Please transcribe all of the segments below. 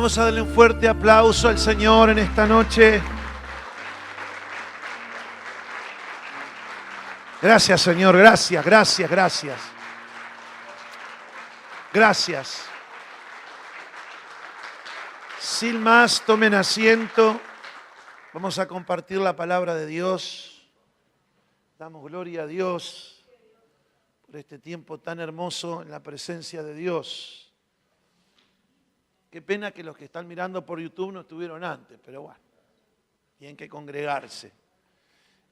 Vamos a darle un fuerte aplauso al Señor en esta noche. Gracias, Señor. Gracias, gracias, gracias. Gracias. Sin más, tomen asiento. Vamos a compartir la palabra de Dios. Damos gloria a Dios por este tiempo tan hermoso en la presencia de Dios. Qué pena que los que están mirando por YouTube no estuvieron antes, pero bueno, tienen que congregarse.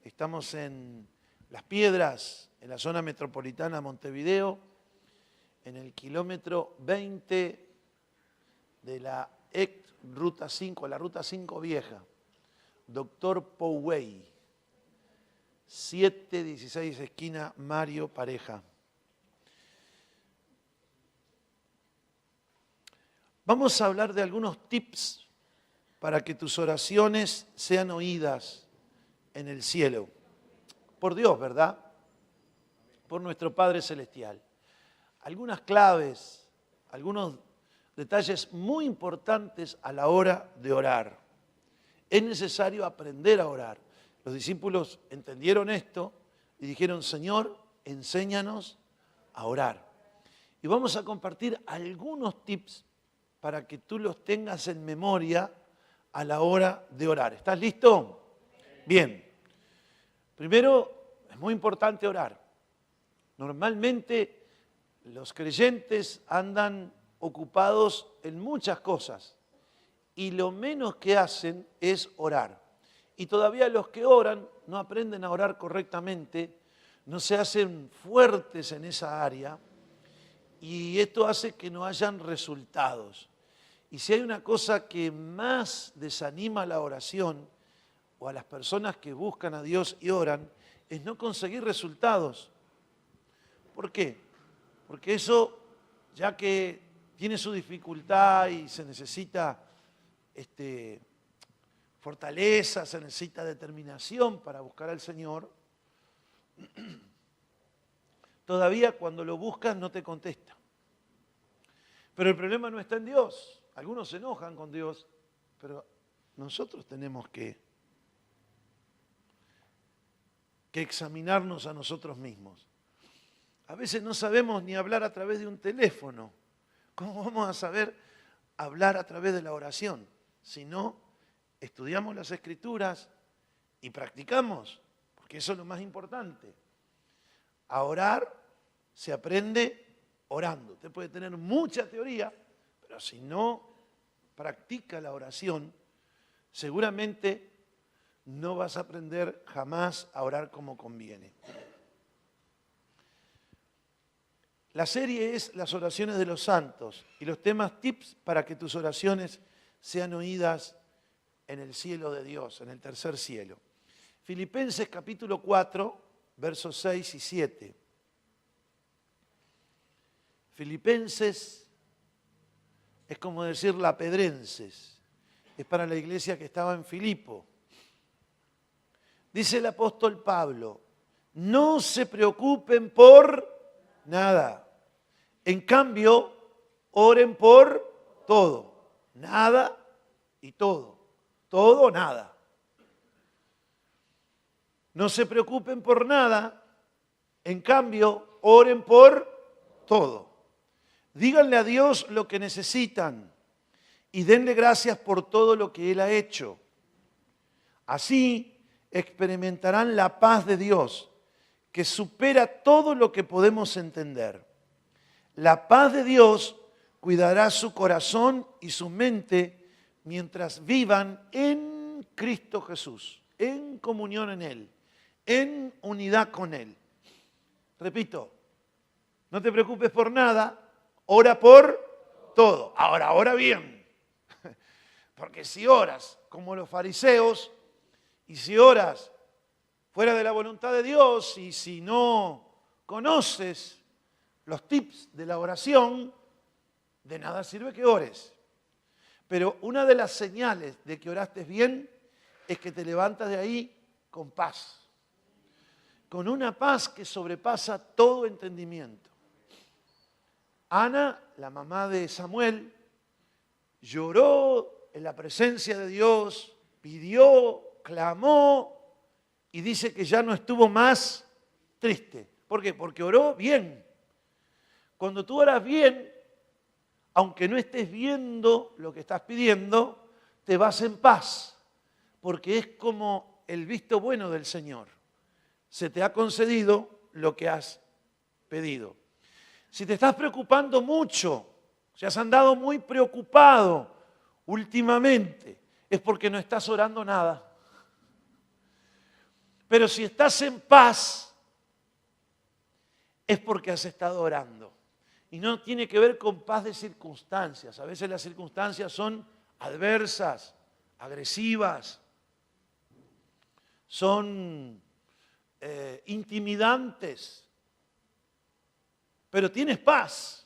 Estamos en Las Piedras, en la zona metropolitana de Montevideo, en el kilómetro 20 de la ex Ruta 5, la Ruta 5 vieja, Doctor Poway, 716 esquina Mario Pareja. Vamos a hablar de algunos tips para que tus oraciones sean oídas en el cielo. Por Dios, ¿verdad? Por nuestro Padre Celestial. Algunas claves, algunos detalles muy importantes a la hora de orar. Es necesario aprender a orar. Los discípulos entendieron esto y dijeron, Señor, enséñanos a orar. Y vamos a compartir algunos tips para que tú los tengas en memoria a la hora de orar. ¿Estás listo? Bien. Primero, es muy importante orar. Normalmente los creyentes andan ocupados en muchas cosas y lo menos que hacen es orar. Y todavía los que oran no aprenden a orar correctamente, no se hacen fuertes en esa área y esto hace que no hayan resultados. Y si hay una cosa que más desanima la oración o a las personas que buscan a Dios y oran, es no conseguir resultados. ¿Por qué? Porque eso, ya que tiene su dificultad y se necesita fortaleza, se necesita determinación para buscar al Señor, todavía cuando lo buscas no te contesta. Pero el problema no está en Dios. Algunos se enojan con Dios, pero nosotros tenemos que examinarnos a nosotros mismos. A veces no sabemos ni hablar a través de un teléfono. ¿Cómo vamos a saber hablar a través de la oración? Si no, estudiamos las Escrituras y practicamos, porque eso es lo más importante. A orar se aprende orando. Usted puede tener mucha teoría, pero si no practica la oración, seguramente no vas a aprender jamás a orar como conviene. La serie es las oraciones de los santos y los temas tips para que tus oraciones sean oídas en el cielo de Dios, en el tercer cielo. Filipenses capítulo 4, versos 6 y 7. Filipenses es como decir lapedrenses, es para la iglesia que estaba en Filipo. Dice el apóstol Pablo, no se preocupen por nada. En cambio, oren por todo. Nada y todo. Todo o nada. No se preocupen por nada. En cambio, oren por todo. Díganle a Dios lo que necesitan y denle gracias por todo lo que Él ha hecho. Así experimentarán la paz de Dios, que supera todo lo que podemos entender. La paz de Dios cuidará su corazón y su mente mientras vivan en Cristo Jesús, en comunión en Él, en unidad con Él. Repito, no te preocupes por nada, ora por todo. Ahora, ora bien, porque si oras como los fariseos y si oras fuera de la voluntad de Dios y si no conoces los tips de la oración, de nada sirve que ores. Pero una de las señales de que oraste bien es que te levantas de ahí con paz. Con una paz que sobrepasa todo entendimiento. Ana, la mamá de Samuel, lloró en la presencia de Dios, pidió, clamó y dice que ya no estuvo más triste. ¿Por qué? Porque oró bien. Cuando tú oras bien, aunque no estés viendo lo que estás pidiendo, te vas en paz, porque es como el visto bueno del Señor. Se te ha concedido lo que has pedido. Si te estás preocupando mucho, si has andado muy preocupado últimamente, es porque no estás orando nada. Pero si estás en paz, es porque has estado orando. Y no tiene que ver con paz de circunstancias. A veces las circunstancias son adversas, agresivas, son intimidantes. Pero tienes paz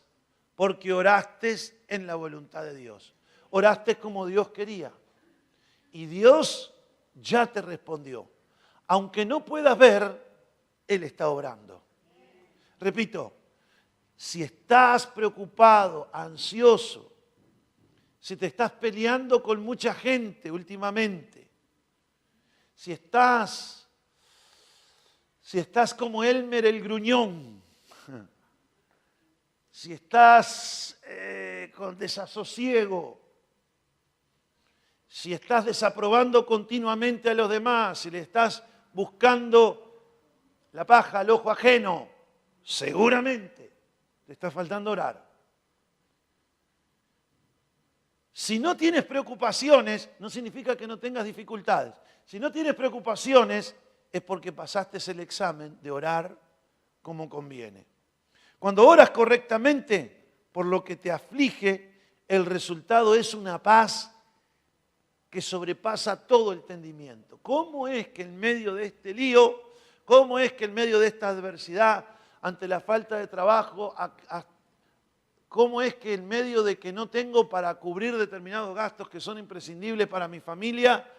porque oraste en la voluntad de Dios. Oraste como Dios quería. Y Dios ya te respondió. Aunque no puedas ver, Él está obrando. Repito, si estás preocupado, ansioso, si te estás peleando con mucha gente últimamente, si estás como Elmer el gruñón, si estás con desasosiego, si estás desaprobando continuamente a los demás, si le estás buscando la paja al ojo ajeno, seguramente te está faltando orar. Si no tienes preocupaciones, no significa que no tengas dificultades. Si no tienes preocupaciones, es porque pasaste el examen de orar como conviene. Cuando oras correctamente por lo que te aflige, el resultado es una paz que sobrepasa todo el entendimiento. ¿Cómo es que en medio de este lío, cómo es que en medio de esta adversidad, ante la falta de trabajo, cómo es que en medio de que no tengo para cubrir determinados gastos que son imprescindibles para mi familia,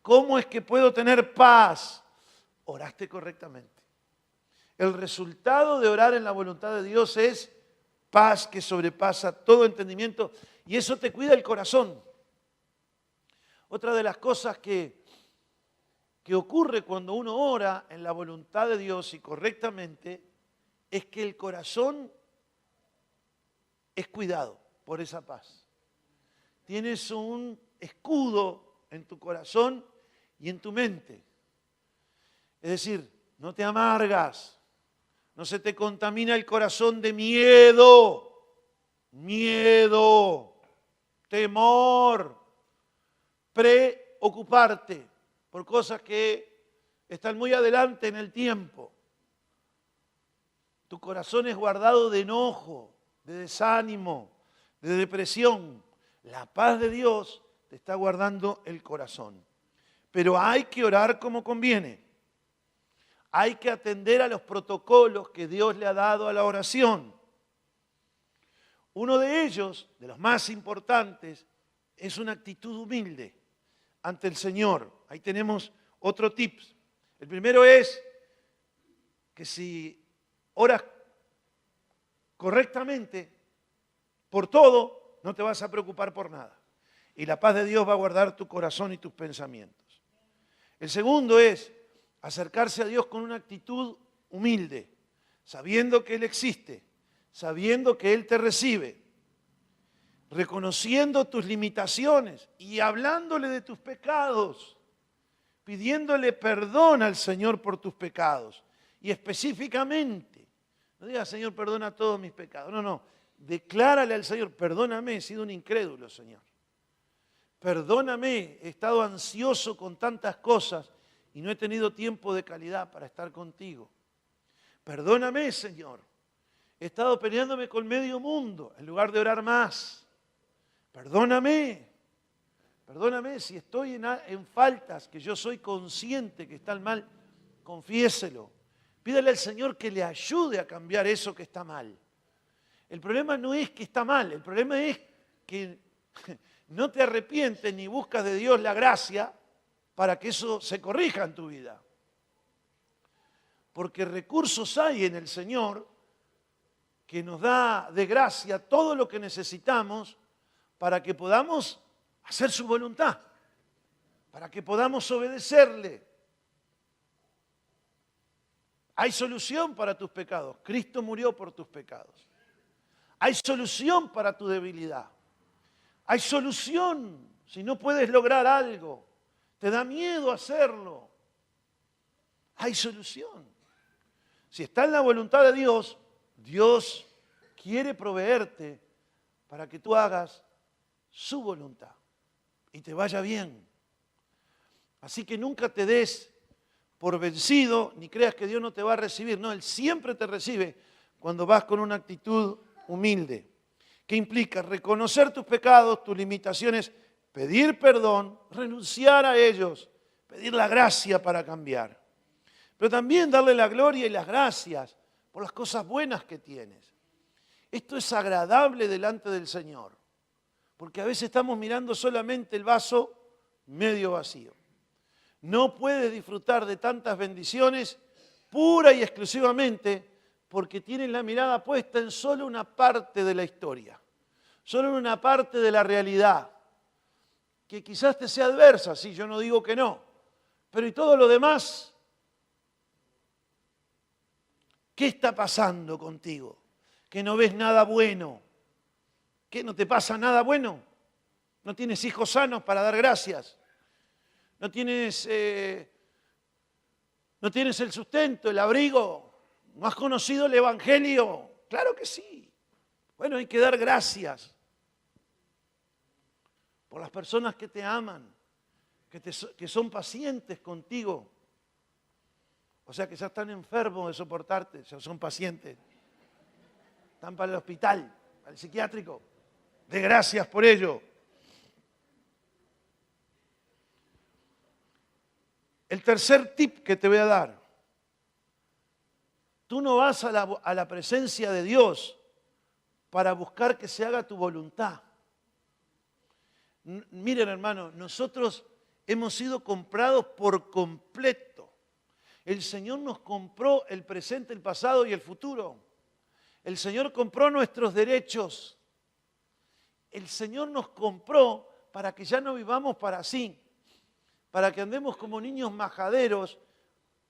cómo es que puedo tener paz? Oraste correctamente. El resultado de orar en la voluntad de Dios es paz que sobrepasa todo entendimiento y eso te cuida el corazón. Otra de las cosas que ocurre cuando uno ora en la voluntad de Dios y correctamente es que el corazón es cuidado por esa paz. Tienes un escudo en tu corazón y en tu mente. Es decir, no te amargas, no se te contamina el corazón de miedo, temor, preocuparte por cosas que están muy adelante en el tiempo. Tu corazón es guardado de enojo, de desánimo, de depresión. La paz de Dios te está guardando el corazón. Pero hay que orar como conviene. Hay que atender a los protocolos que Dios le ha dado a la oración. Uno de ellos, de los más importantes, es una actitud humilde ante el Señor. Ahí tenemos otro tips. El primero es que si oras correctamente por todo, no te vas a preocupar por nada. Y la paz de Dios va a guardar tu corazón y tus pensamientos. El segundo es acercarse a Dios con una actitud humilde, sabiendo que Él existe, sabiendo que Él te recibe, reconociendo tus limitaciones y hablándole de tus pecados, pidiéndole perdón al Señor por tus pecados. Y específicamente, no digas, Señor, perdona todos mis pecados. No, declárale al Señor, perdóname, he sido un incrédulo, Señor. Perdóname, he estado ansioso con tantas cosas y no he tenido tiempo de calidad para estar contigo. Perdóname, Señor. He estado peleándome con medio mundo en lugar de orar más. Perdóname. Perdóname si estoy en faltas, que yo soy consciente que están mal, confiéselo. Pídale al Señor que le ayude a cambiar eso que está mal. El problema no es que está mal, el problema es que no te arrepientes ni buscas de Dios la gracia para que eso se corrija en tu vida. Porque recursos hay en el Señor que nos da de gracia todo lo que necesitamos para que podamos hacer su voluntad, para que podamos obedecerle. Hay solución para tus pecados. Cristo murió por tus pecados. Hay solución para tu debilidad. Hay solución si no puedes lograr algo. Te da miedo hacerlo. Hay solución. Si está en la voluntad de Dios, Dios quiere proveerte para que tú hagas su voluntad y te vaya bien. Así que nunca te des por vencido, ni creas que Dios no te va a recibir. No, Él siempre te recibe cuando vas con una actitud humilde. ¿Qué implica? Reconocer tus pecados, tus limitaciones, pedir perdón, renunciar a ellos, pedir la gracia para cambiar. Pero también darle la gloria y las gracias por las cosas buenas que tienes. Esto es agradable delante del Señor, porque a veces estamos mirando solamente el vaso medio vacío. No puedes disfrutar de tantas bendiciones pura y exclusivamente porque tienes la mirada puesta en solo una parte de la historia, solo en una parte de la realidad, que quizás te sea adversa, sí, yo no digo que no, pero ¿y todo lo demás? ¿Qué está pasando contigo? Que no ves nada bueno. ¿Qué? ¿No te pasa nada bueno? ¿No tienes hijos sanos para dar gracias? ¿No tienes el sustento, el abrigo? ¿No has conocido el Evangelio? Claro que sí. Bueno, hay que dar gracias por las personas que te aman, que son pacientes contigo. O sea que ya están enfermos de soportarte, ya son pacientes. Están para el hospital, para el psiquiátrico. De gracias por ello. El tercer tip que te voy a dar. Tú no vas a la presencia de Dios para buscar que se haga tu voluntad. Miren, hermano, nosotros hemos sido comprados por completo. El Señor nos compró el presente, el pasado y el futuro. El Señor compró nuestros derechos. El Señor nos compró para que ya no vivamos para sí, para que andemos como niños majaderos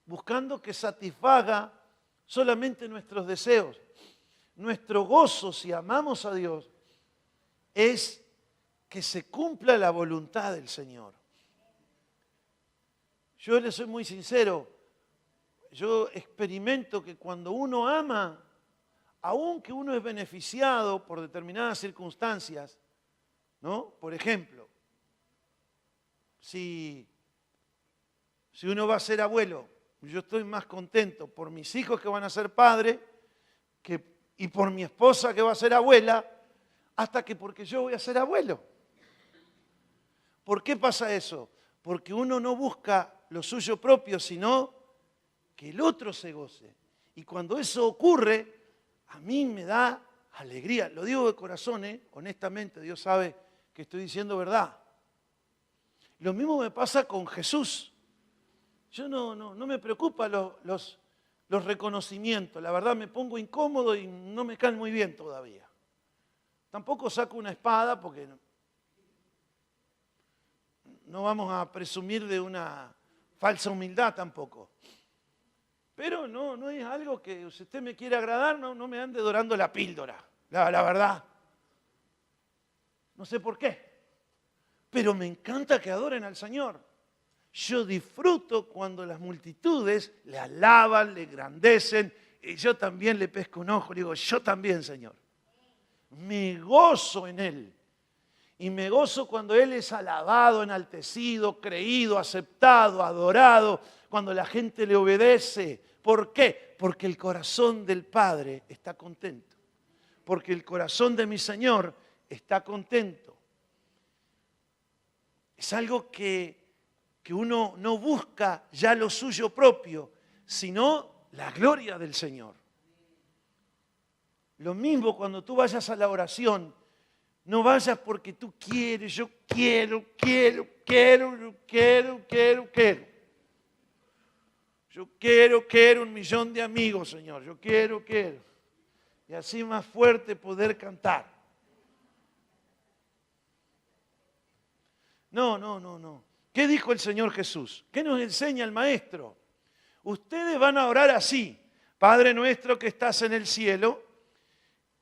buscando que satisfaga solamente nuestros deseos. Nuestro gozo, si amamos a Dios, es que se cumpla la voluntad del Señor. Yo le soy muy sincero. Yo experimento que cuando uno ama, aunque uno es beneficiado por determinadas circunstancias, ¿no? Por ejemplo, si uno va a ser abuelo, yo estoy más contento por mis hijos que van a ser padres y por mi esposa que va a ser abuela, hasta que porque yo voy a ser abuelo. ¿Por qué pasa eso? Porque uno no busca lo suyo propio, sino que el otro se goce. Y cuando eso ocurre, a mí me da alegría. Lo digo de corazón, honestamente, Dios sabe que estoy diciendo verdad. Lo mismo me pasa con Jesús. Yo no me preocupa los reconocimientos. La verdad me pongo incómodo y no me caen muy bien todavía. Tampoco saco una espada porque no vamos a presumir de una falsa humildad tampoco. Pero no es algo que si usted me quiere agradar, no me ande dorando la píldora, la verdad. No sé por qué, pero me encanta que adoren al Señor. Yo disfruto cuando las multitudes le alaban, le engrandecen, y yo también le pesco un ojo, le digo, yo también, Señor. Me gozo en Él. Y me gozo cuando Él es alabado, enaltecido, creído, aceptado, adorado, cuando la gente le obedece. ¿Por qué? Porque el corazón del Padre está contento. Porque el corazón de mi Señor está contento. Es algo que uno no busca ya lo suyo propio, sino la gloria del Señor. Lo mismo cuando tú vayas a la oración, no vayas porque tú quieres, yo quiero. Yo quiero 1.000.000 de amigos, Señor. Yo quiero. Y así más fuerte poder cantar. No, no, no, no. ¿Qué dijo el Señor Jesús? ¿Qué nos enseña el Maestro? Ustedes van a orar así. Padre nuestro que estás en el cielo,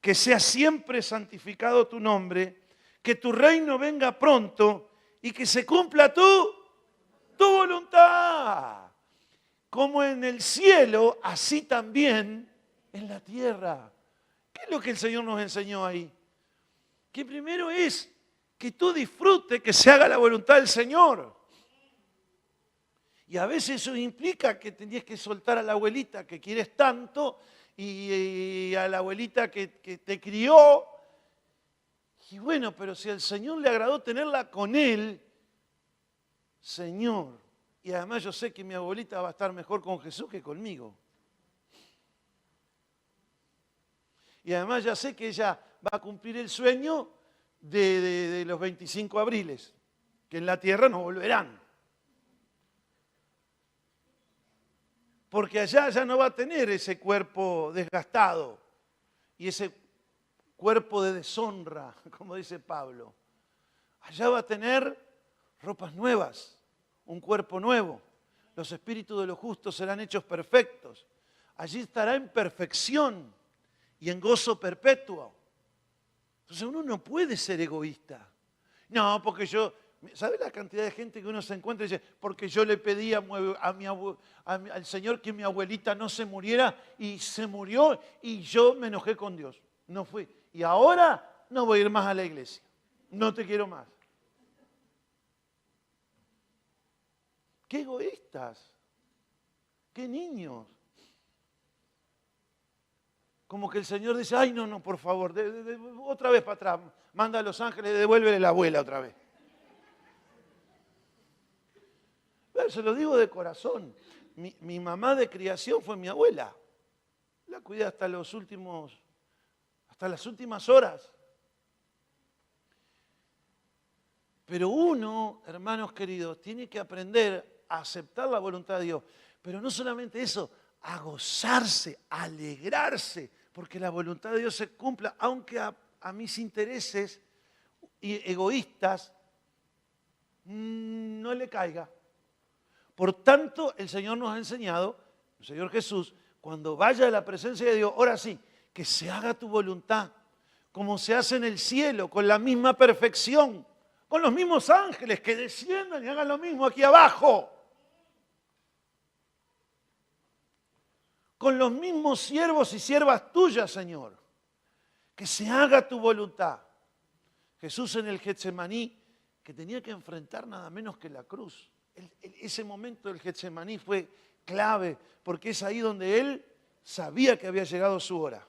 que sea siempre santificado tu nombre, que tu reino venga pronto y que se cumpla tu voluntad. Como en el cielo, así también en la tierra. ¿Qué es lo que el Señor nos enseñó ahí? Que primero es que tú disfrutes, que se haga la voluntad del Señor. Y a veces eso implica que tendrías que soltar a la abuelita que quieres tanto y a la abuelita que te crió. Y bueno, pero si al Señor le agradó tenerla con Él, Señor, y además yo sé que mi abuelita va a estar mejor con Jesús que conmigo. Y además ya sé que ella va a cumplir el sueño de los 25 abriles, que en la tierra no volverán. Porque allá ya no va a tener ese cuerpo desgastado y ese cuerpo de deshonra, como dice Pablo. Allá va a tener ropas nuevas, un cuerpo nuevo. Los espíritus de los justos serán hechos perfectos. Allí estará en perfección y en gozo perpetuo. Entonces uno no puede ser egoísta. No, porque yo... ¿Sabe la cantidad de gente que uno se encuentra y dice, porque yo le pedí al Señor que mi abuelita no se muriera y se murió y yo me enojé con Dios? No fui. Y ahora no voy a ir más a la iglesia. No te quiero más. ¡Qué egoístas! ¡Qué niños! Como que el Señor dice, ay, no, por favor, otra vez para atrás. Manda a los ángeles, devuélvele la abuela otra vez. Pero se lo digo de corazón. Mi mamá de criación fue mi abuela. La cuidé hasta las últimas horas. Pero uno, hermanos queridos, tiene que aprender a aceptar la voluntad de Dios. Pero no solamente eso, a gozarse, a alegrarse, porque la voluntad de Dios se cumpla, aunque a mis intereses egoístas no le caiga. Por tanto, el Señor nos ha enseñado, el Señor Jesús, cuando vaya a la presencia de Dios, ahora sí, que se haga tu voluntad, como se hace en el cielo, con la misma perfección, con los mismos ángeles que desciendan y hagan lo mismo aquí abajo, con los mismos siervos y siervas tuyas, Señor, que se haga tu voluntad. Jesús en el Getsemaní, que tenía que enfrentar nada menos que la cruz. Ese momento del Getsemaní fue clave, porque es ahí donde él sabía que había llegado su hora.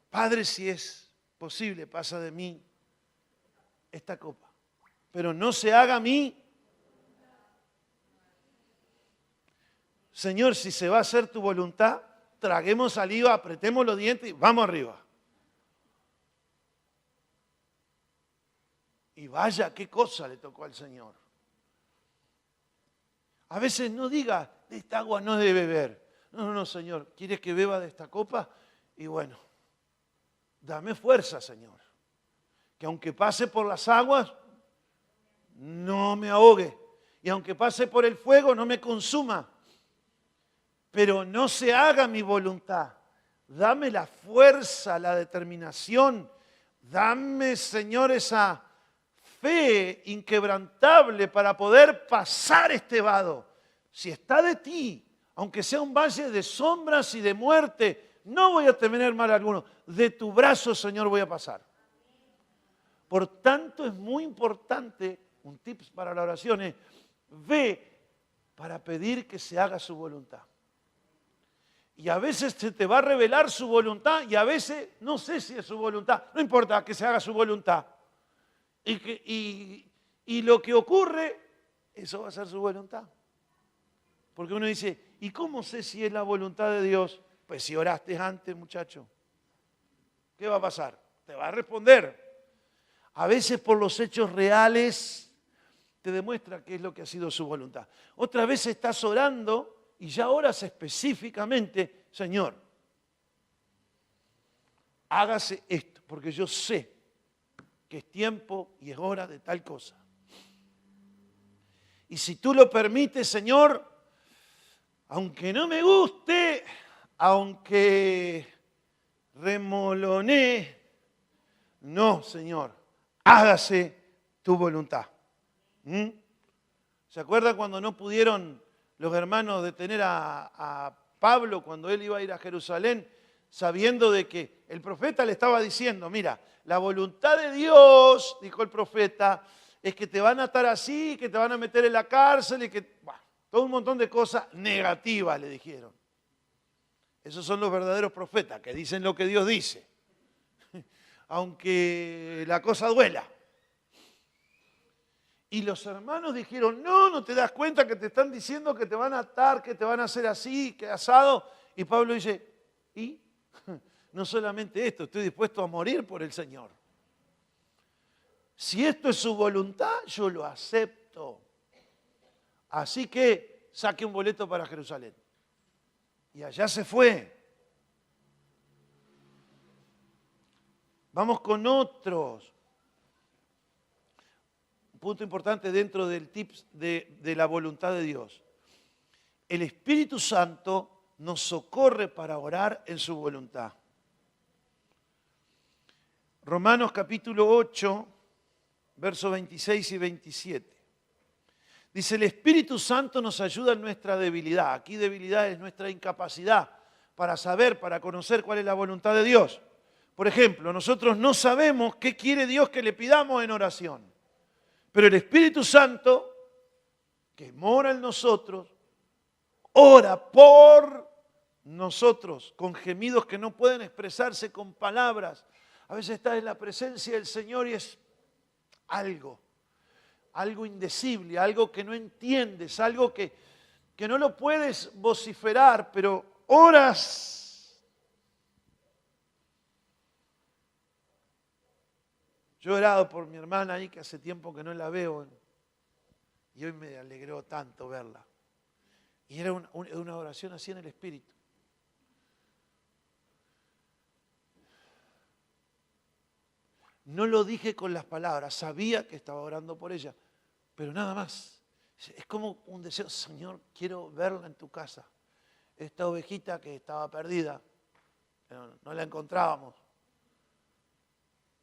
Padre, si es posible, pasa de mí esta copa, pero no se haga a mí. Señor, si se va a hacer tu voluntad, traguemos saliva, apretemos los dientes y vamos arriba. Y vaya, qué cosa le tocó al Señor. A veces no diga, de esta agua no debe beber. No, Señor, ¿quieres que beba de esta copa? Y bueno, dame fuerza, Señor. Que aunque pase por las aguas, no me ahogue. Y aunque pase por el fuego, no me consuma. Pero no se haga mi voluntad. Dame la fuerza, la determinación. Dame, Señor, esa fe inquebrantable para poder pasar este vado. Si está de ti, aunque sea un valle de sombras y de muerte, no voy a temer mal alguno. De tu brazo, Señor, voy a pasar. Por tanto, es muy importante, un tip para la oración es, ve para pedir que se haga su voluntad. Y a veces se te va a revelar su voluntad y a veces no sé si es su voluntad. No importa que se haga su voluntad. Y lo que ocurre, eso va a ser su voluntad. Porque uno dice, ¿y cómo sé si es la voluntad de Dios? Pues si oraste antes, muchacho, ¿qué va a pasar? Te va a responder. A veces por los hechos reales te demuestra qué es lo que ha sido su voluntad. Otra vez estás orando y ya oras específicamente, Señor, hágase esto, porque yo sé que es tiempo y es hora de tal cosa. Y si tú lo permites, Señor, aunque no me guste, aunque remoloné, no, Señor, hágase tu voluntad. ¿Se acuerdan cuando no pudieron los hermanos detener a Pablo cuando él iba a ir a Jerusalén, sabiendo de que el profeta le estaba diciendo, mira, la voluntad de Dios, dijo el profeta, es que te van a atar así, que te van a meter en la cárcel y que, bueno, todo un montón de cosas negativas le dijeron. Esos son los verdaderos profetas, que dicen lo que Dios dice, aunque la cosa duela. Y los hermanos dijeron, no te das cuenta que te están diciendo que te van a atar, que te van a hacer así, que asado. Y Pablo dice, ¿y? No solamente esto, estoy dispuesto a morir por el Señor. Si esto es su voluntad, yo lo acepto. Así que saque un boleto para Jerusalén. Y allá se fue. Vamos con otros. Un punto importante dentro del tips de la voluntad de Dios. El Espíritu Santo nos socorre para orar en su voluntad. Romanos capítulo 8, versos 26 y 27. Dice, el Espíritu Santo nos ayuda en nuestra debilidad. Aquí debilidad es nuestra incapacidad para saber, para conocer cuál es la voluntad de Dios. Por ejemplo, nosotros no sabemos qué quiere Dios que le pidamos en oración. Pero el Espíritu Santo, que mora en nosotros, ora por nosotros con gemidos que no pueden expresarse con palabras. A veces estás en la presencia del Señor y es algo indecible, algo que no entiendes, algo que no lo puedes vociferar, pero oras. Yo he orado por mi hermana ahí, que hace tiempo que no la veo, y hoy me alegró tanto verla. Y era una oración así en el Espíritu. No lo dije con las palabras, sabía que estaba orando por ella, pero nada más. Es como un deseo, Señor, quiero verla en tu casa. Esta ovejita que estaba perdida, pero no la encontrábamos.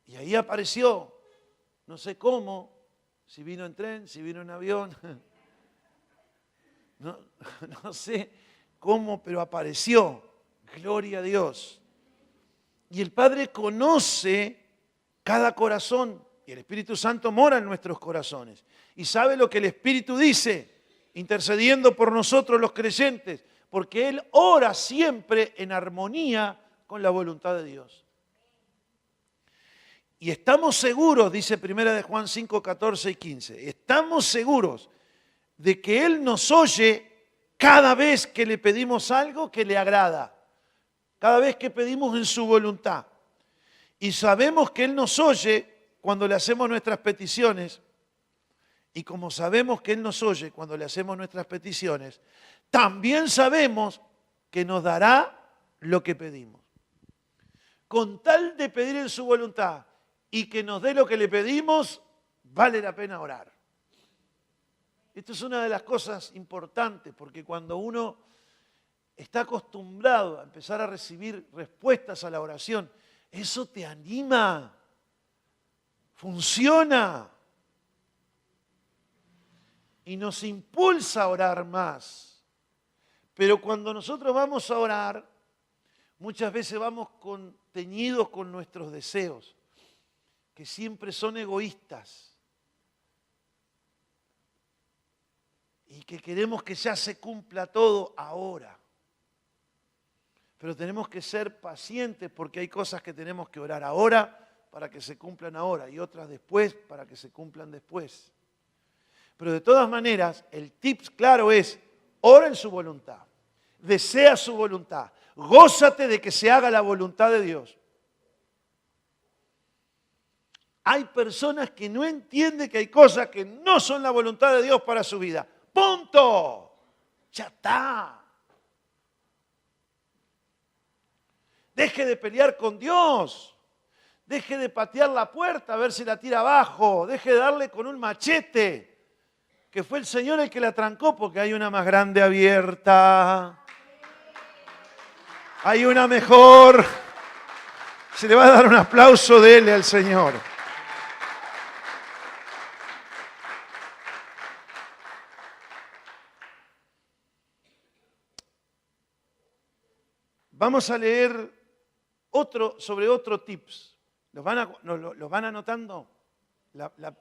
Y ahí apareció, no sé cómo, si vino en tren, si vino en avión, no sé cómo, pero apareció. Gloria a Dios. Y el Padre conoce cada corazón y el Espíritu Santo mora en nuestros corazones. Y sabe lo que el Espíritu dice, intercediendo por nosotros los creyentes, porque Él ora siempre en armonía con la voluntad de Dios. Y estamos seguros, dice 1 de Juan 5, 14 y 15, estamos seguros de que Él nos oye cada vez que le pedimos algo que le agrada, cada vez que pedimos en su voluntad. Y sabemos que Él nos oye cuando le hacemos nuestras peticiones. Y como sabemos que Él nos oye cuando le hacemos nuestras peticiones, también sabemos que nos dará lo que pedimos. Con tal de pedir en su voluntad y que nos dé lo que le pedimos, vale la pena orar. Esto es una de las cosas importantes, porque cuando uno está acostumbrado a empezar a recibir respuestas a la oración, eso te anima, funciona y nos impulsa a orar más. Pero cuando nosotros vamos a orar, muchas veces vamos teñidos con nuestros deseos, que siempre son egoístas y que queremos que ya se cumpla todo ahora. Pero tenemos que ser pacientes porque hay cosas que tenemos que orar ahora para que se cumplan ahora y otras después para que se cumplan después. Pero de todas maneras, el tip claro es, ora en su voluntad, desea su voluntad, gózate de que se haga la voluntad de Dios. Hay personas que no entienden que hay cosas que no son la voluntad de Dios para su vida. ¡Punto! Ya está. Deje de pelear con Dios. Deje de patear la puerta a ver si la tira abajo. Deje de darle con un machete. que fue el Señor el que la trancó, porque hay una más grande abierta. Hay una mejor. Se le va a dar un aplauso de él al Señor. Vamos a leer sobre otro tips. ¿Los van anotando? La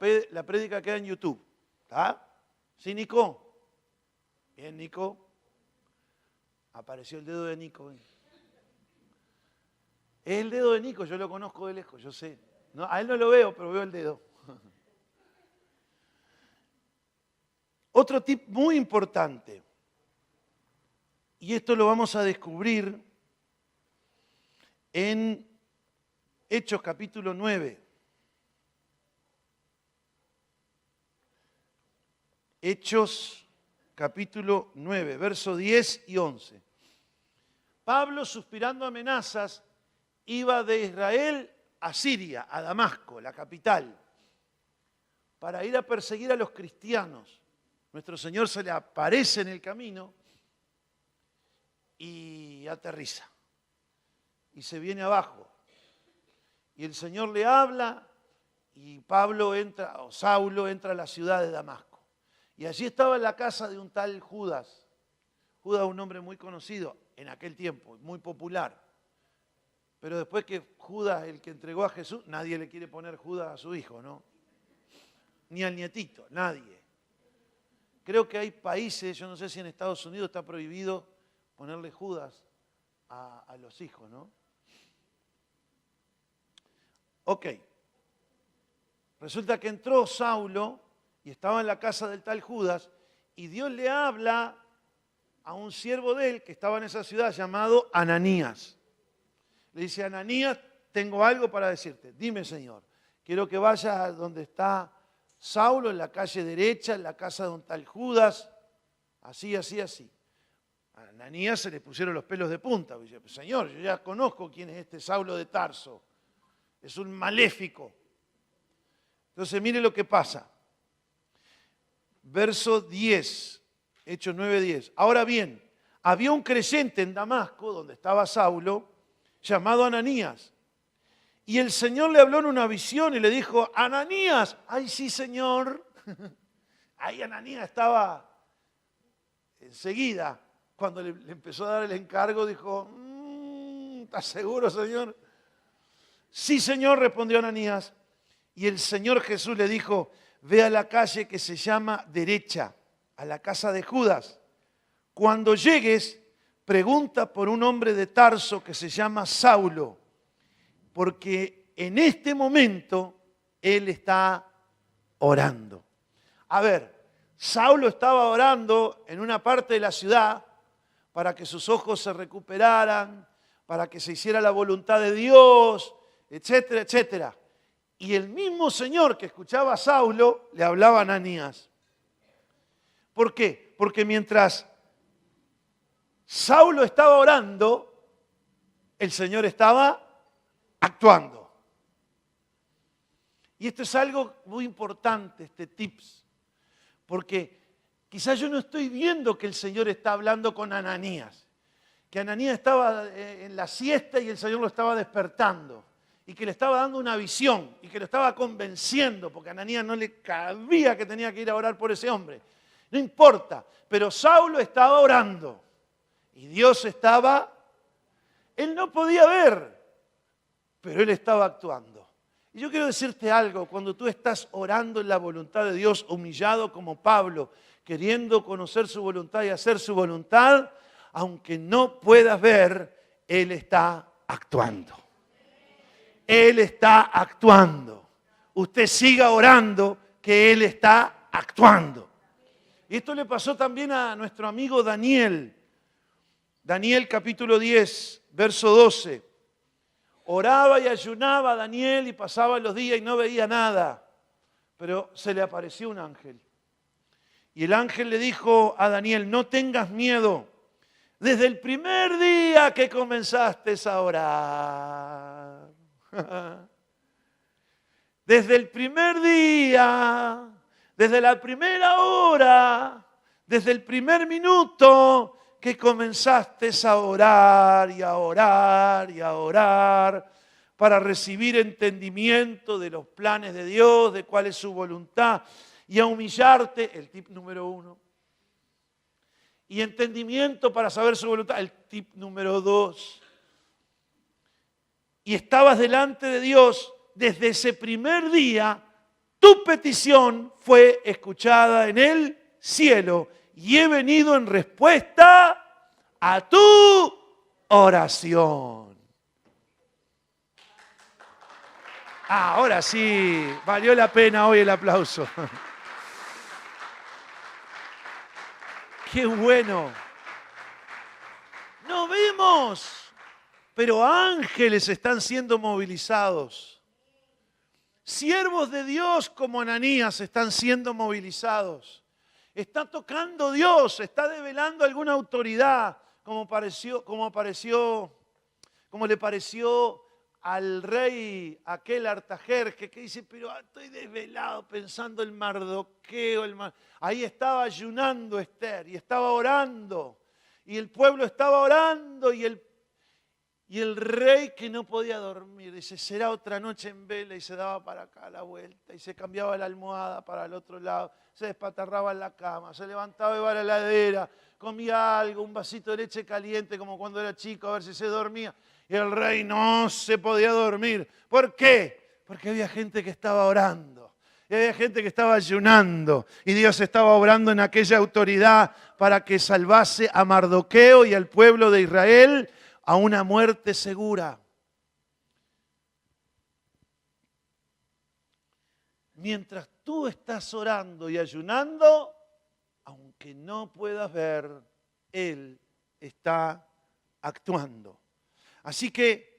prédica queda en YouTube. ¿Está? ¿Sí, Nico? Bien, Nico. Apareció el dedo de Nico. Es el dedo de Nico, yo lo conozco de lejos, yo sé. No, a él no lo veo, pero veo el dedo. Otro tip muy importante, y esto lo vamos a descubrir en Hechos capítulo 9. Hechos capítulo 9, versos 10 y 11. Pablo, suspirando amenazas, iba de Israel a Siria, a Damasco, la capital, para ir a perseguir a los cristianos. Nuestro Señor se le aparece en el camino y aterriza. Y se viene abajo. Y el Señor le habla y Saulo entra a la ciudad de Damasco. Y allí estaba en la casa de un tal Judas. Judas, un hombre muy conocido en aquel tiempo, muy popular. Pero después que Judas, el que entregó a Jesús, nadie le quiere poner Judas a su hijo, ¿no? Ni al nietito, nadie. Creo que hay países, yo no sé si en Estados Unidos está prohibido ponerle Judas a los hijos, ¿no? Ok. Resulta que entró Saulo y estaba en la casa del tal Judas y Dios le habla a un siervo de él que estaba en esa ciudad llamado Ananías. Le dice, Ananías, tengo algo para decirte. Dime, Señor, quiero que vayas a donde está Saulo, en la calle derecha, en la casa de un tal Judas, así, así, así. A Ananías se le pusieron los pelos de punta. Dice, Señor, yo ya conozco quién es este Saulo de Tarso. Es un maléfico. Entonces, mire lo que pasa. Verso 10, Hechos 9:10. Ahora bien, había un creyente en Damasco, donde estaba Saulo, llamado Ananías. Y el Señor le habló en una visión y le dijo, Ananías, ay sí, Señor. Ahí Ananías estaba enseguida, cuando le empezó a dar el encargo, dijo, ¿estás seguro, Señor? Sí, Señor, respondió Ananías. Y el Señor Jesús le dijo, ve a la calle que se llama derecha, a la casa de Judas. Cuando llegues, pregunta por un hombre de Tarso que se llama Saulo, porque en este momento él está orando. A ver, Saulo estaba orando en una parte de la ciudad para que sus ojos se recuperaran, para que se hiciera la voluntad de Dios, etcétera, etcétera. Y el mismo Señor que escuchaba a Saulo le hablaba a Ananías. ¿Por qué? Porque mientras Saulo estaba orando, el Señor estaba actuando. Y esto es algo muy importante, este tips, porque quizás yo no estoy viendo que el Señor está hablando con Ananías, que Ananías estaba en la siesta y el Señor lo estaba despertando, y que le estaba dando una visión, y que lo estaba convenciendo, porque a Ananías no le cabía que tenía que ir a orar por ese hombre. No importa, pero Saulo estaba orando, y Dios estaba, él no podía ver, pero él estaba actuando. Y yo quiero decirte algo, cuando tú estás orando en la voluntad de Dios, humillado como Pablo, queriendo conocer su voluntad y hacer su voluntad, aunque no puedas ver, Él está actuando. Él está actuando. Usted siga orando que Él está actuando. Y esto le pasó también a nuestro amigo Daniel. Daniel capítulo 10, verso 12. Oraba y ayunaba Daniel y pasaba los días y no veía nada. Pero se le apareció un ángel. Y el ángel le dijo a Daniel, no tengas miedo. Desde el primer día que comenzaste a orar. Desde el primer día Desde la primera hora, desde el primer minuto que comenzaste a orar y a orar y a orar para recibir entendimiento de los planes de Dios, de cuál es su voluntad, y a humillarte, el tip número 1. Y entendimiento para saber su voluntad, el tip número 2. Y estabas delante de Dios desde ese primer día, tu petición fue escuchada en el cielo y he venido en respuesta a tu oración. Ahora sí, valió la pena hoy el aplauso. ¡Qué bueno! No vemos, pero ángeles están siendo movilizados. Siervos de Dios como Ananías están siendo movilizados. Está tocando Dios, está develando alguna autoridad, como le pareció al rey aquel Artajerjes que dice, pero estoy desvelado pensando en Mardoqueo. Ahí estaba ayunando Esther y estaba orando. Y el pueblo estaba orando y el rey que no podía dormir, dice, será otra noche en vela, y se daba para acá la vuelta, y se cambiaba la almohada para el otro lado, se despatarraba en la cama, se levantaba, iba a la heladera, comía algo, un vasito de leche caliente como cuando era chico, a ver si se dormía. Y el rey no se podía dormir. ¿Por qué? Porque había gente que estaba orando. Y había gente que estaba ayunando. Y Dios estaba obrando en aquella autoridad para que salvase a Mardoqueo y al pueblo de Israel a una muerte segura. Mientras tú estás orando y ayunando, aunque no puedas ver, Él está actuando. Así que,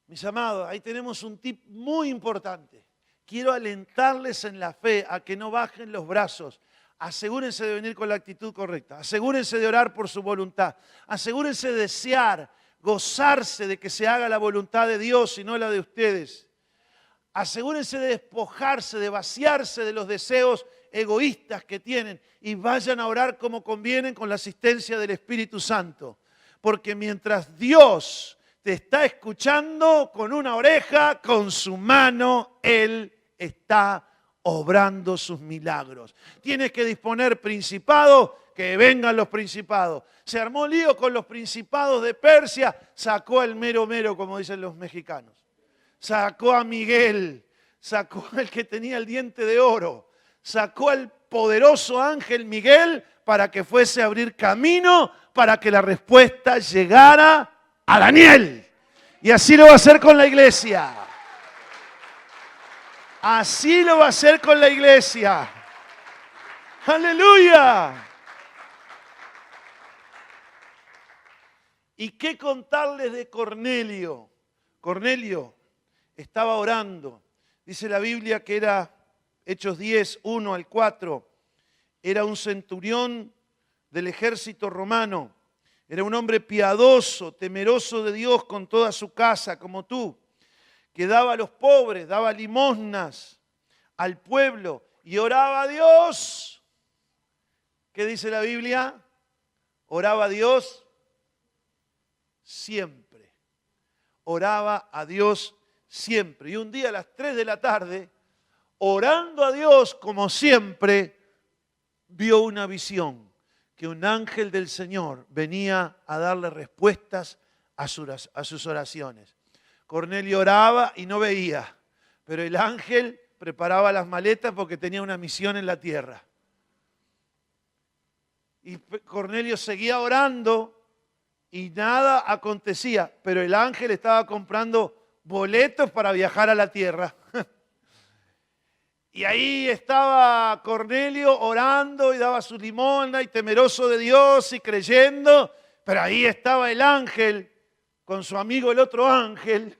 mis amados, ahí tenemos un tip muy importante. Quiero alentarles en la fe a que no bajen los brazos. Asegúrense de venir con la actitud correcta. Asegúrense de orar por su voluntad. Asegúrense de desear, gozarse de que se haga la voluntad de Dios y no la de ustedes. Asegúrense de despojarse, de vaciarse de los deseos egoístas que tienen y vayan a orar como convienen con la asistencia del Espíritu Santo. Porque mientras Dios te está escuchando con una oreja, con su mano, Él está obrando sus milagros. Tienes que disponer principados, que vengan los principados. Se armó lío con los principados de Persia, sacó al mero mero, como dicen los mexicanos. Sacó a Miguel, sacó al que tenía el diente de oro, sacó al poderoso ángel Miguel para que fuese a abrir camino para que la respuesta llegara a Daniel. Y así lo va a hacer con la iglesia. Así lo va a hacer con la iglesia. ¡Aleluya! ¿Y qué contarles de Cornelio? Cornelio estaba orando. Dice la Biblia que era, Hechos 10, 1 al 4, era un centurión del ejército romano. Era un hombre piadoso, temeroso de Dios con toda su casa, como tú, que daba a los pobres, daba limosnas al pueblo y oraba a Dios. ¿Qué dice la Biblia? Oraba a Dios siempre. Oraba a Dios siempre. Y un día a las 3 de la tarde, orando a Dios como siempre, vio una visión. Que un ángel del Señor venía a darle respuestas a sus oraciones. Cornelio oraba y no veía, pero el ángel preparaba las maletas porque tenía una misión en la tierra. Y Cornelio seguía orando y nada acontecía, pero el ángel estaba comprando boletos para viajar a la tierra. Y ahí estaba Cornelio orando y daba su limosna y temeroso de Dios y creyendo, pero ahí estaba el ángel con su amigo el otro ángel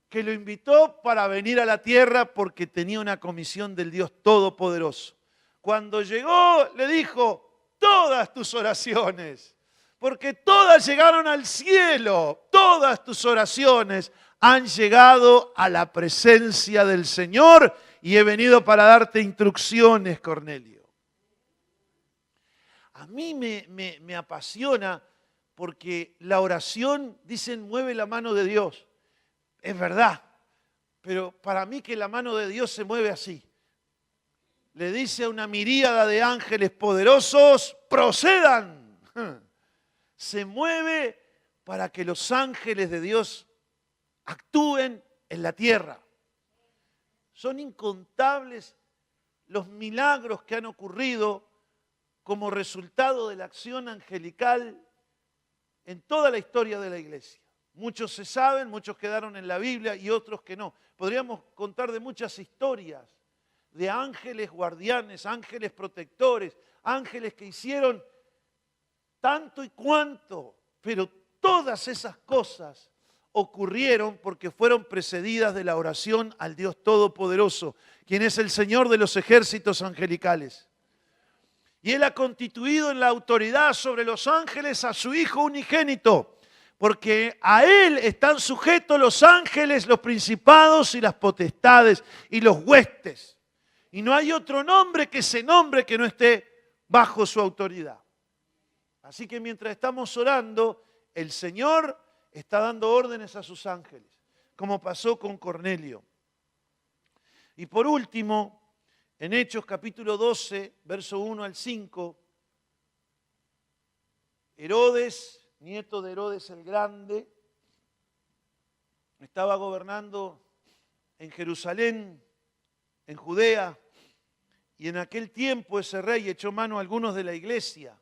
que lo invitó para venir a la tierra porque tenía una comisión del Dios Todopoderoso. Cuando llegó le dijo, todas tus oraciones, porque todas llegaron al cielo, todas tus oraciones han llegado a la presencia del Señor y he venido para darte instrucciones, Cornelio. A mí me apasiona porque la oración, dicen, mueve la mano de Dios. Es verdad, pero para mí que la mano de Dios se mueve así. Le dice a una miríada de ángeles poderosos, procedan. Se mueve para que los ángeles de Dios actúen en la tierra. Son incontables los milagros que han ocurrido como resultado de la acción angelical en toda la historia de la iglesia. Muchos se saben, muchos quedaron en la Biblia y otros que no. Podríamos contar de muchas historias de ángeles guardianes, ángeles protectores, ángeles que hicieron tanto y cuanto, pero todas esas cosas ocurrieron porque fueron precedidas de la oración al Dios Todopoderoso, quien es el Señor de los ejércitos angelicales. Y Él ha constituido en la autoridad sobre los ángeles a su Hijo unigénito, porque a Él están sujetos los ángeles, los principados y las potestades y los huestes. Y no hay otro nombre que ese nombre que no esté bajo su autoridad. Así que mientras estamos orando, el Señor está dando órdenes a sus ángeles, como pasó con Cornelio. Y por último, en Hechos capítulo 12, verso 1 al 5, Herodes, nieto de Herodes el Grande, estaba gobernando en Jerusalén, en Judea, y en aquel tiempo ese rey echó mano a algunos de la iglesia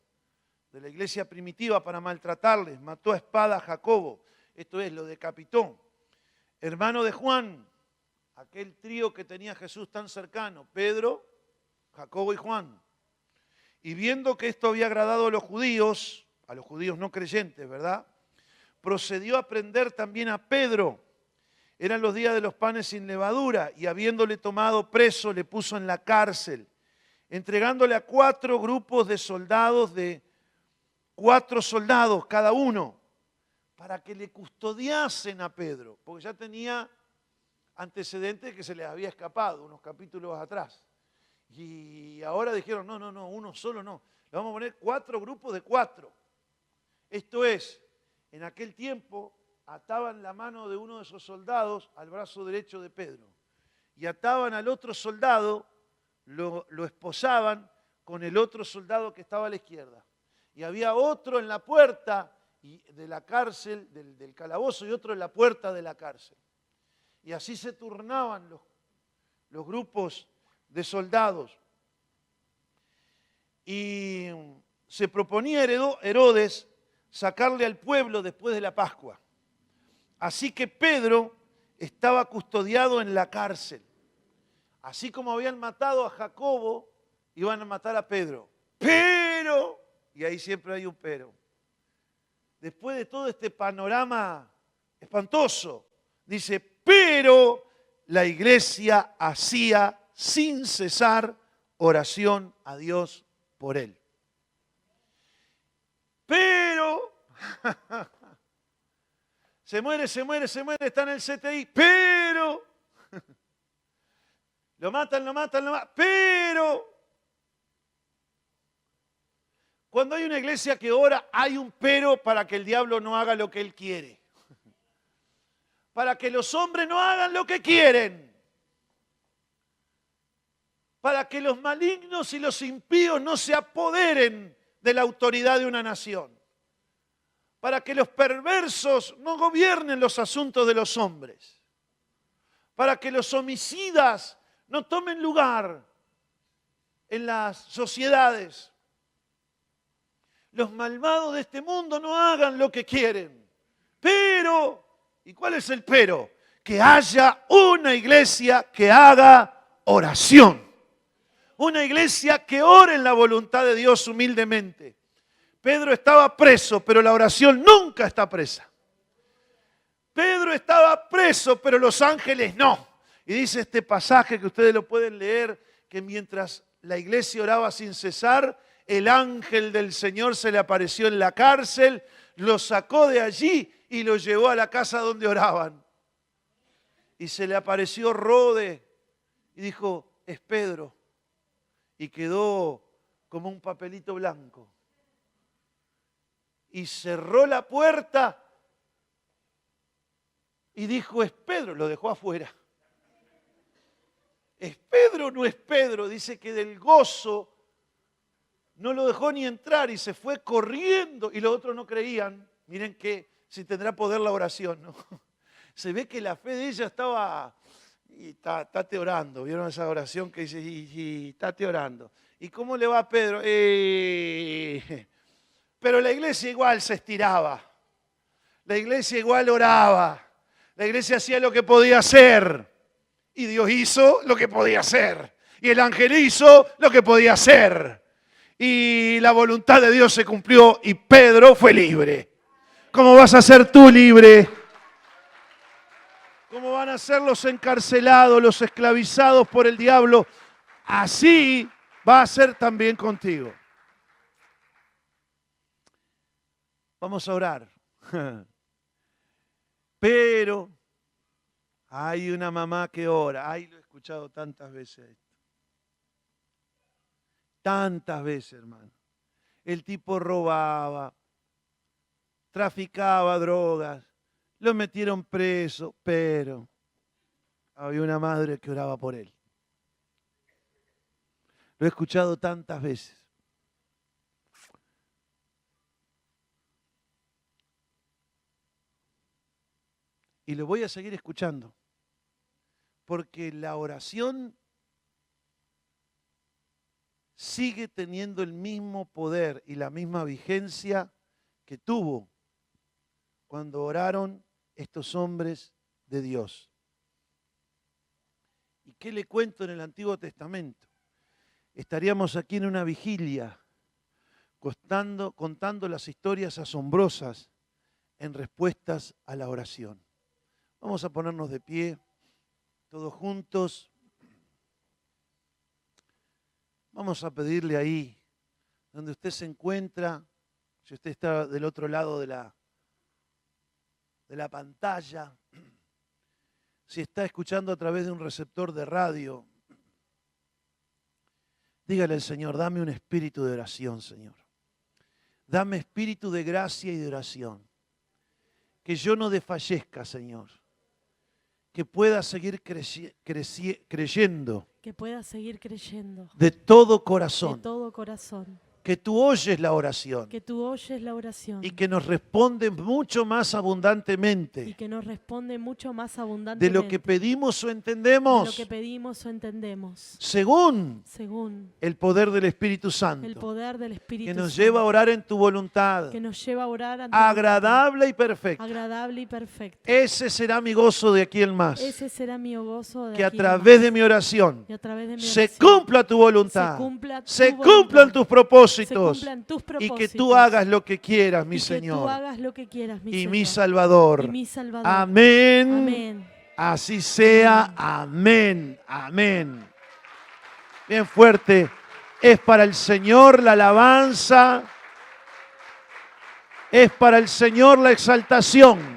primitiva para maltratarles, mató a espada a Jacobo, esto es, lo decapitó, hermano de Juan, aquel trío que tenía Jesús tan cercano, Pedro, Jacobo y Juan. Y viendo que esto había agradado a los judíos no creyentes, ¿verdad? Procedió a prender también a Pedro. Eran los días de los panes sin levadura, y habiéndole tomado preso, le puso en la cárcel, entregándole a 4 grupos de soldados, de 4 soldados cada uno, para que le custodiasen a Pedro, porque ya tenía antecedentes que se les había escapado unos capítulos atrás. Y ahora dijeron, no, uno solo no. Le vamos a poner 4 grupos de 4. Esto es, en aquel tiempo ataban la mano de uno de esos soldados al brazo derecho de Pedro. Y ataban al otro soldado, lo esposaban con el otro soldado que estaba a la izquierda. Y había otro en la puerta de la cárcel, del calabozo, y otro en la puerta de la cárcel. Y así se turnaban los grupos de soldados. Y se proponía Herodes sacarle al pueblo después de la Pascua. Así que Pedro estaba custodiado en la cárcel. Así como habían matado a Jacobo, iban a matar a Pedro. Pero, y ahí siempre hay un pero, después de todo este panorama espantoso, dice, pero la iglesia hacía sin cesar oración a Dios por él. Pero se muere, está en el CTI, pero lo matan, pero cuando hay una iglesia que ora, hay un pero para que el diablo no haga lo que él quiere. Para que los hombres no hagan lo que quieren. Para que los malignos y los impíos no se apoderen de la autoridad de una nación. Para que los perversos no gobiernen los asuntos de los hombres. Para que los homicidas no tomen lugar en las sociedades. Los malvados de este mundo no hagan lo que quieren. Pero, ¿y cuál es el pero? Que haya una iglesia que haga oración. Una iglesia que ore en la voluntad de Dios humildemente. Pedro estaba preso, pero la oración nunca está presa. Pedro estaba preso, pero los ángeles no. Y dice este pasaje que ustedes lo pueden leer, que mientras la iglesia oraba sin cesar, el ángel del Señor se le apareció en la cárcel, lo sacó de allí y lo llevó a la casa donde oraban. Y se le apareció Rode y dijo, es Pedro. Y quedó como un papelito blanco. Y cerró la puerta y dijo, es Pedro. Lo dejó afuera. ¿Es Pedro o no es Pedro? Dice que del gozo no lo dejó ni entrar y se fue corriendo. Y los otros no creían. Miren que si tendrá poder la oración, ¿no? Se ve que la fe de ella estaba... Y estate orando. ¿Vieron esa oración que dice, y estate orando? ¿Y cómo le va a Pedro? Pero la iglesia igual se estiraba. La iglesia igual oraba. La iglesia hacía lo que podía hacer. Y Dios hizo lo que podía hacer. Y el ángel hizo lo que podía hacer. Y la voluntad de Dios se cumplió y Pedro fue libre. ¿Cómo vas a ser tú libre? ¿Cómo van a ser los encarcelados, los esclavizados por el diablo? Así va a ser también contigo. Vamos a orar. Pero hay una mamá que ora. Ay, lo he escuchado tantas veces esto. Tantas veces, hermano. El tipo robaba, traficaba drogas, lo metieron preso, pero había una madre que oraba por él. Lo he escuchado tantas veces. Y lo voy a seguir escuchando. Porque la oración sigue teniendo el mismo poder y la misma vigencia que tuvo cuando oraron estos hombres de Dios. ¿Y qué le cuento en el Antiguo Testamento? Estaríamos aquí en una vigilia contando las historias asombrosas en respuestas a la oración. Vamos a ponernos de pie, todos juntos. Vamos a pedirle ahí, donde usted se encuentra, si usted está del otro lado de la pantalla, si está escuchando a través de un receptor de radio, dígale al Señor, dame un espíritu de oración, Señor. Dame espíritu de gracia y de oración. Que yo no desfallezca, Señor. Que pueda seguir creyendo. Que pueda seguir creyendo. De todo corazón. De todo corazón. Que tú oyes la oración. Que tú oyes la oración. Y que nos responde mucho más abundantemente. Y que nos responde mucho más abundantemente. De lo que pedimos o entendemos. De lo que pedimos o entendemos. Según el poder del Espíritu Santo. El poder del Espíritu que nos Santo. lleva a orar en tu voluntad. Que nos lleva a orar ante agradable y perfecta. Agradable y perfecta. Ese será mi gozo de aquí en más. Ese será mi gozo de que a aquí través de mi oración se cumpla tu voluntad. Se cumplan tus propósitos. Y que tú hagas lo que quieras, mi Señor. Y mi Salvador. Amén. Amén. Así sea. Amén. Amén. Bien fuerte. Es para el Señor la alabanza. Es para el Señor la exaltación.